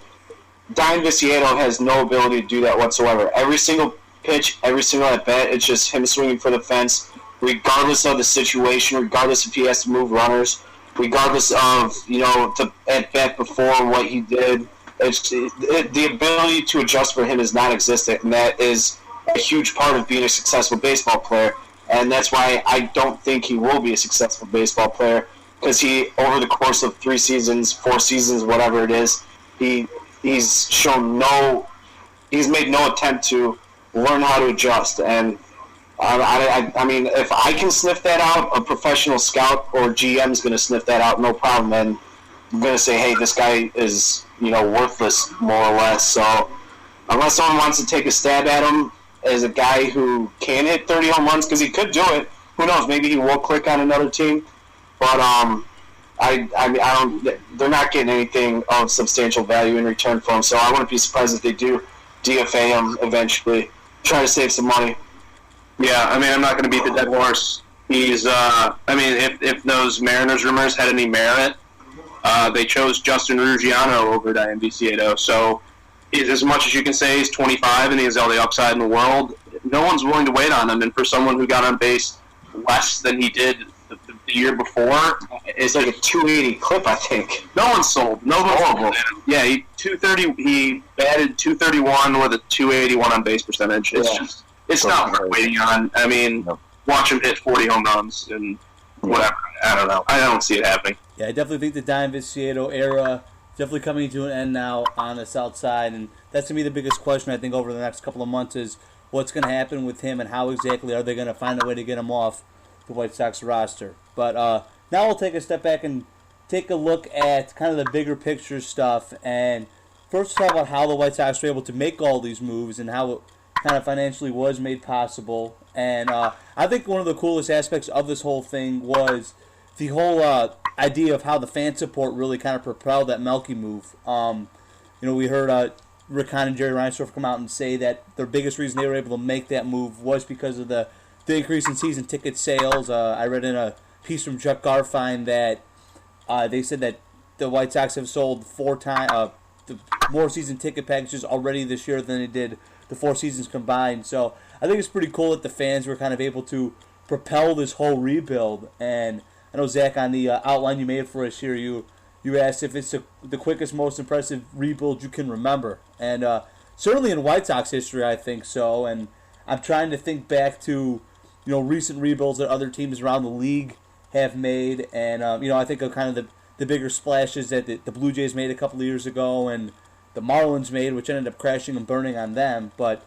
Diane Viciedo has no ability to do that whatsoever. Every single pitch, every single at bat, it's just him swinging for the fence, regardless of the situation, regardless if he has to move runners, regardless of, you know, the at bat before what he did. The ability to adjust for him is non-existent, and that is a huge part of being a successful baseball player. And that's why I don't think he will be a successful baseball player, because he, over the course of 3 seasons, 4 seasons, whatever it is, he's made no attempt to learn how to adjust. And I mean, if I can sniff that out, a professional scout or GM is going to sniff that out, no problem. And I'm going to say, hey, this guy is, you know, worthless, more or less. So unless someone wants to take a stab at him as a guy who can hit 30 home runs, because he could do it, who knows? Maybe he will click on another team. But they're not getting anything of substantial value in return for him. So I wouldn't be surprised if they do DFA him eventually, try to save some money. Yeah, I mean, I'm not going to beat the dead horse. He's, I mean, if those Mariners rumors had any merit, they chose Justin Ruggiano over Diane Viciedo. So as much as you can say he's 25 and he has all the upside in the world, no one's willing to wait on him. And for someone who got on base less than he did the year before, it's like a 280 clip, I think. No one's sold. No one's sold. Yeah, he batted 231 with a 281 on base percentage. It's just, it's not worth waiting on. I mean, watch him hit 40 home runs and whatever. I don't know. I don't see it happening. Yeah, I definitely think the Diane Viciedo era definitely coming to an end now on the south side, and that's going to be the biggest question, I think, over the next couple of months is what's going to happen with him and how exactly are they going to find a way to get him off the White Sox roster. But now we'll take a step back and take a look at kind of the bigger picture stuff, and first talk about how the White Sox were able to make all these moves and how it kind of financially was made possible. And I think one of the coolest aspects of this whole thing was the whole idea of how the fan support really kind of propelled that Melky move. We heard Rick Hahn and Jerry Reinsdorf come out and say that their biggest reason they were able to make that move was because of the increase in season ticket sales. I read in a piece from Chuck Garfien that they said that the White Sox have sold 4 times more season ticket packages already this year than they did the 4 seasons combined. So I think it's pretty cool that the fans were kind of able to propel this whole rebuild. And I know, Zach, on the outline you made for us here, you asked if it's the quickest, most impressive rebuild you can remember. And certainly in White Sox history, I think so. And I'm trying to think back to recent rebuilds that other teams around the league have made. And, I think of kind of the bigger splashes that the Blue Jays made a couple of years ago and the Marlins made, which ended up crashing and burning on them. But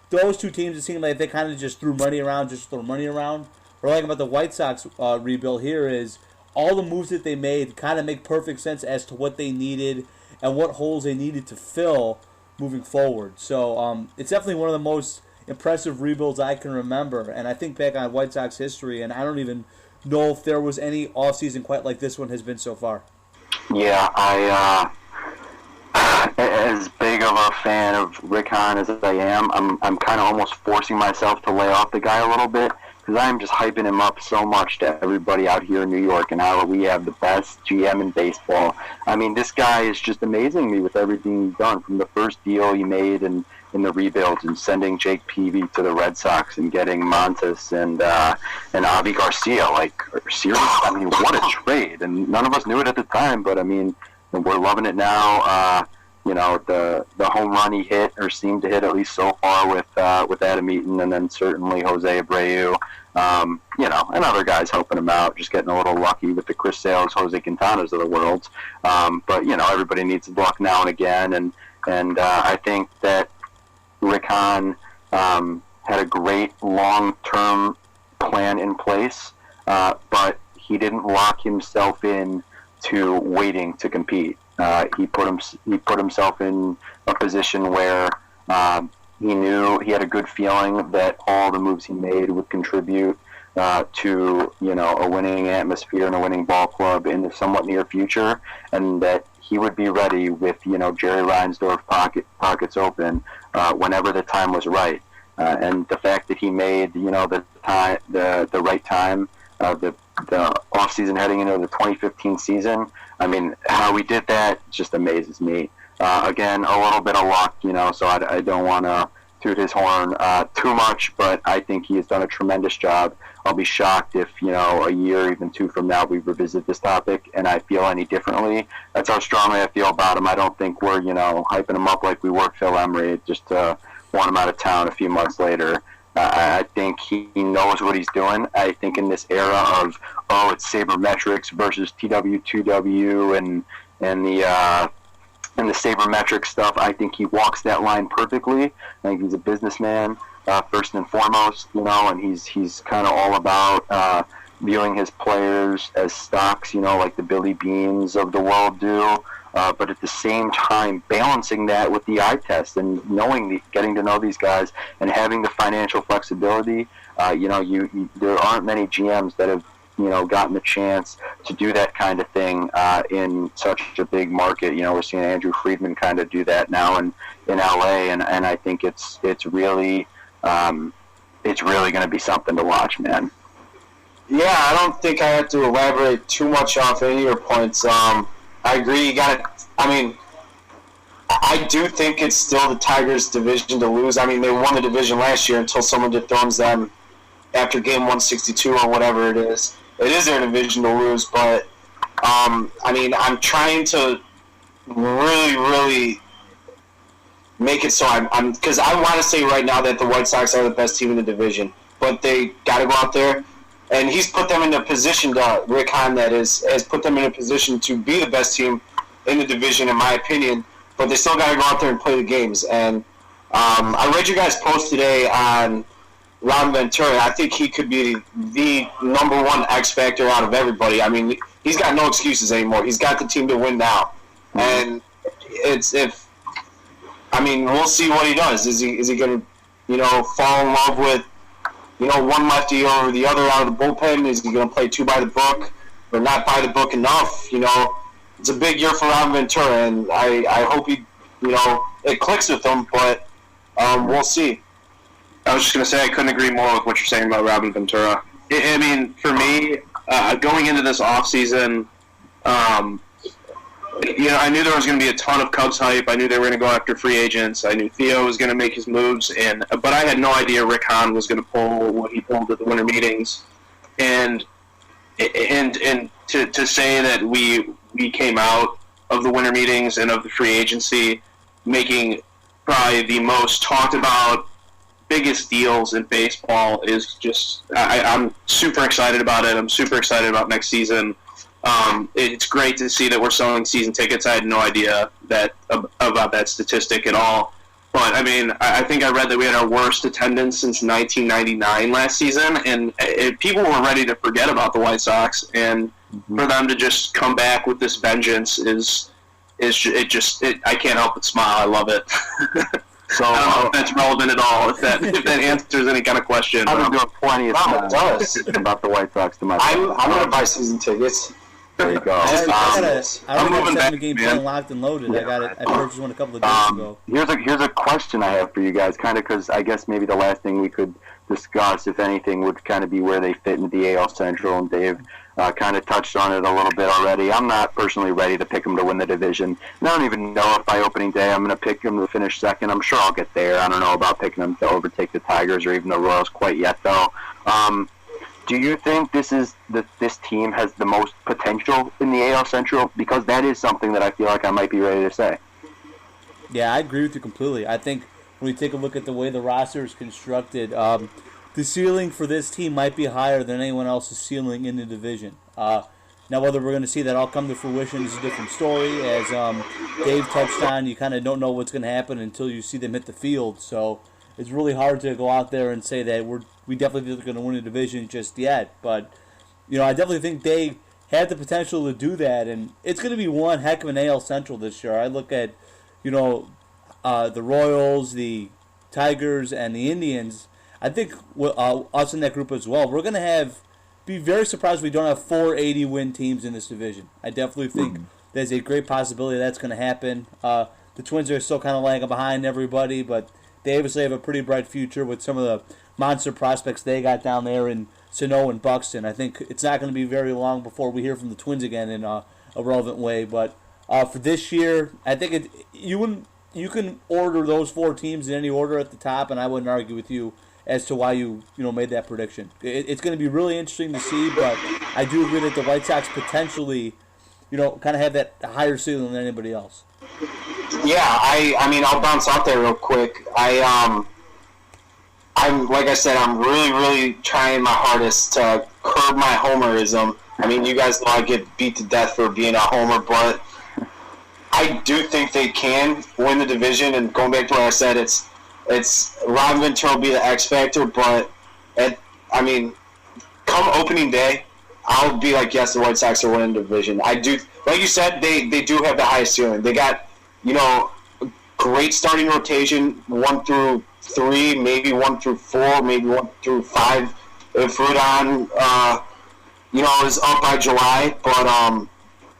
those two teams, it seemed like they kind of just threw money around, What I like about the White Sox rebuild here is all the moves that they made kind of make perfect sense as to what they needed and what holes they needed to fill moving forward. So it's definitely one of the most impressive rebuilds I can remember. And I think back on White Sox history, and I don't even know if there was any offseason quite like this one has been so far. Yeah, I as big of a fan of Rick Hahn as I am, I'm kind of almost forcing myself to lay off the guy a little bit, because I'm just hyping him up so much to everybody out here in New York and how we have the best GM in baseball. I mean, this guy is just amazing me with everything he's done, from the first deal he made in the rebuilds and sending Jake Peavy to the Red Sox and getting Montes and Avi Garcia. Seriously, I mean, what a trade. And none of us knew it at the time, but I mean, we're loving it now. The home run he hit, or seemed to hit at least so far, with Adam Eaton, and then certainly Jose Abreu, and other guys helping him out, just getting a little lucky with the Chris Sales, Jose Quintanas of the world. But everybody needs luck now and again, and I think that Rick Hahn had a great long-term plan in place, but he didn't lock himself in to waiting to compete. He put himself in a position where he knew he had a good feeling that all the moves he made would contribute to a winning atmosphere and a winning ball club in the somewhat near future, and that he would be ready with Jerry Reinsdorf pockets open whenever the time was right. And the fact that he made the right time, the off season heading into the 2015 season, I mean, how we did that just amazes me. Again, a little bit of luck, so I don't want to toot his horn too much, but I think he has done a tremendous job. I'll be shocked if, a year, even two from now, we revisit this topic and I feel any differently. That's how strongly I feel about him. I don't think we're, hyping him up like we were Phil Emery, just to want him out of town a few months later. I think he knows what he's doing. I think in this era of, it's sabermetrics versus TW2W and the sabermetric stuff, I think he walks that line perfectly. I think he's a businessman, first and foremost, and he's kind of all about viewing his players as stocks, like the Billy Beans of the world do. But at the same time, balancing that with the eye test and getting to know these guys and having the financial flexibility. There aren't many GMs that have gotten the chance to do that kind of thing in such a big market. We're seeing Andrew Friedman kind of do that now in LA, and I think it's really going to be something to watch, man. Yeah, I don't think I have to elaborate too much off any of your points. I agree. I do think it's still the Tigers' division to lose. I mean, they won the division last year until someone dethrones them after game 162 or whatever it is. It is their division to lose, but I'm trying to really, really make it so I'm because I want to say right now that the White Sox are the best team in the division, but they got to go out there. And he's put them in a position, Rick Hahn, that has put them in a position to be the best team in the division, in my opinion. But they still got to go out there and play the games. And I read your guys' post today on Ron Ventura. I think he could be the number one X factor out of everybody. I mean, he's got no excuses anymore. He's got the team to win now. And we'll see what he does. Is he going to fall in love with one lefty over the other out of the bullpen? Is he going to play two by the book or not by the book enough? It's a big year for Ron Ventura, and I hope it clicks with him, but we'll see. I was just going to say I couldn't agree more with what you're saying about Robin Ventura. For me, going into this offseason, I knew there was going to be a ton of Cubs hype. I knew they were going to go after free agents. I knew Theo was going to make his moves, but I had no idea Rick Hahn was going to pull what he pulled at the winter meetings. And to say that we came out of the winter meetings and of the free agency making probably the most talked about, biggest deals in baseball is just I'm super excited about it. I'm super excited about next season. It's great to see that we're selling season tickets. I had no idea about that statistic at all. But, I think I read that we had our worst attendance since 1999 last season, and people were ready to forget about the White Sox, and for them to just come back with this vengeance I can't help but smile. I love it. So I don't know if that's relevant at all, if that answers any kind of question. I've been doing plenty of stuff about the White Sox to my I'm going to buy season I'm There you go. I'm moving back, game plan locked and loaded. I purchased one a couple of days ago. Here's a question I have for you guys, kind of because I guess maybe the last thing we could discuss, if anything, would kind of be where they fit into the AL Central, and Dave kind of touched on it a little bit already. I'm not personally ready to pick them to win the division. And I don't even know if by opening day I'm going to pick them to finish second. I'm sure I'll get there. I don't know about picking them to overtake the Tigers or even the Royals quite yet, though. Do you think this team has the most potential in the AL Central? Because that is something that I feel like I might be ready to say. Yeah, I agree with you completely. I think when we take a look at the way the roster is constructed, the ceiling for this team might be higher than anyone else's ceiling in the division. Now, whether we're going to see that all come to fruition is a different story. As Dave touched on, you kind of don't know what's going to happen until you see them hit the field. So it's really hard to go out there and say that we definitely think they're going to win the division just yet. But I definitely think they had the potential to do that, and it's going to be one heck of an AL Central this year. I look at the Royals, the Tigers, and the Indians. I think us in that group as well. We're going to be very surprised if we don't have 4 80-win teams in this division. I definitely think there's a great possibility that's going to happen. The Twins are still kind of lagging behind everybody, but they obviously have a pretty bright future with some of the monster prospects they got down there in Sano and Buxton. I think it's not going to be very long before we hear from the Twins again in a relevant way. But for this year, I think you can order those 4 teams in any order at the top, and I wouldn't argue with you as to why you made that prediction. It's going to be really interesting to see, but I do agree that the White Sox potentially, kind of have that higher ceiling than anybody else. Yeah, I mean, I'll bounce out there real quick. I'm like I said, I'm really, really trying my hardest to curb my homerism. I mean, you guys know I get beat to death for being a homer, but I do think they can win the division. And going back to what I said, it's Ron Ventura will be the X factor, but come opening day, I'll be like, yes, the White Sox are winning the division. I do, like you said, they do have the highest ceiling. They got great starting rotation, 1 through 3, maybe 1 through 4, maybe 1 through 5. If Rudon, is up by July, but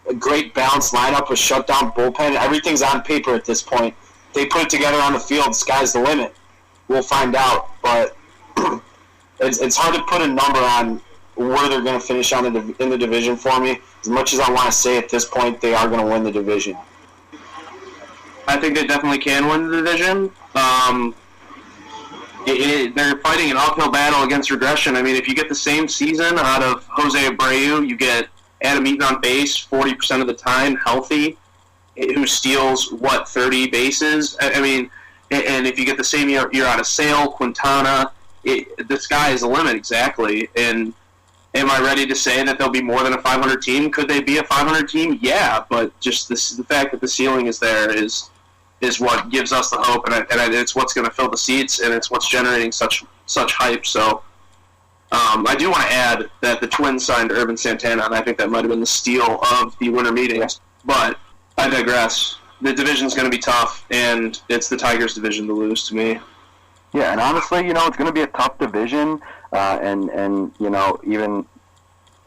a great balanced lineup with shutdown bullpen. Everything's on paper at this point. They put it together on the field. Sky's the limit. We'll find out, but it's hard to put a number on where they're going to finish in the division for me. As much as I want to say at this point they are going to win the division. I think they definitely can win the division. They're fighting an uphill battle against regression. I mean, if you get the same season out of Jose Abreu, you get Adam Eaton on base 40% of the time, healthy, who steals, 30 bases? I mean, and if you get the same year out of Sale, Quintana, the sky is the limit, exactly. And am I ready to say that they'll be more than a 500 team? Could they be a 500 team? Yeah, but just the fact that the ceiling is there is what gives us the hope, and it's what's going to fill the seats, and it's what's generating such hype. So I do want to add that the Twins signed Urban Santana, and I think that might have been the steal of the winter meetings. But I digress. The division's going to be tough, and it's the Tigers' division to lose to me. Yeah, and honestly, it's going to be a tough division, and even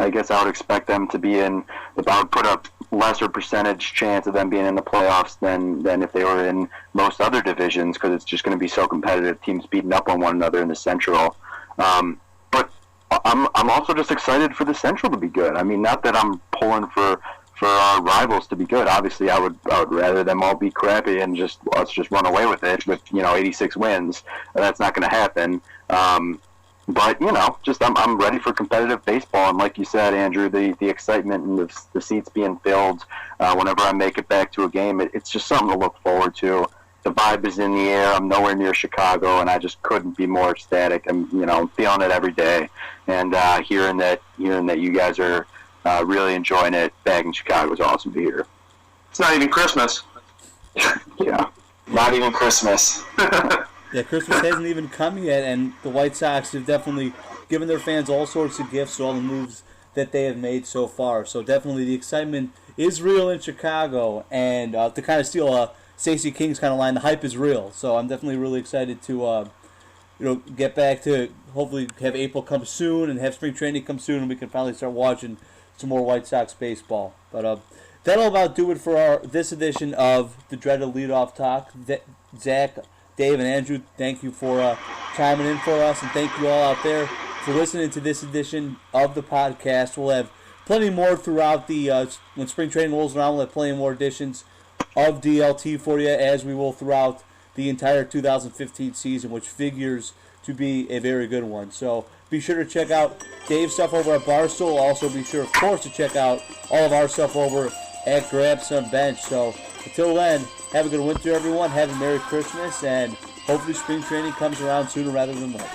I guess I would expect them to be in. I would put a lesser percentage chance of them being in the playoffs than if they were in most other divisions, because it's just going to be so competitive. Teams beating up on one another in the Central. But I'm also just excited for the Central to be good. I mean, not that I'm pulling for our rivals to be good. Obviously, I would rather them all be crappy and let's just run away with it with 86 wins. That's not going to happen. But I'm ready for competitive baseball, and like you said, Andrew, the excitement and the seats being filled whenever I make it back to a game, it's just something to look forward to. The vibe is in the air. I'm nowhere near Chicago, and I just couldn't be more ecstatic. I'm feeling it every day, and hearing that you guys are really enjoying it back in Chicago is awesome to hear. It's not even Christmas. Yeah, not even Christmas. Yeah, Christmas hasn't even come yet, and the White Sox have definitely given their fans all sorts of gifts, all the moves that they have made so far. So definitely the excitement is real in Chicago, and to kind of steal Stacey King's kind of line, the hype is real. So I'm definitely really excited to get back to hopefully have April come soon and have spring training come soon, and we can finally start watching some more White Sox baseball. But that'll about do it for this edition of the dreaded Leadoff Talk. Zach, Dave, and Andrew, thank you for chiming in for us, and thank you all out there for listening to this edition of the podcast. We'll have plenty more throughout when spring training rolls around. We'll have plenty more editions of DLT for you, as we will throughout the entire 2015 season, which figures to be a very good one. So be sure to check out Dave's stuff over at Barstool. Also be sure, of course, to check out all of our stuff over at Grab Some Bench. So until then, have a good winter, everyone. Have a Merry Christmas, and hopefully spring training comes around sooner rather than later.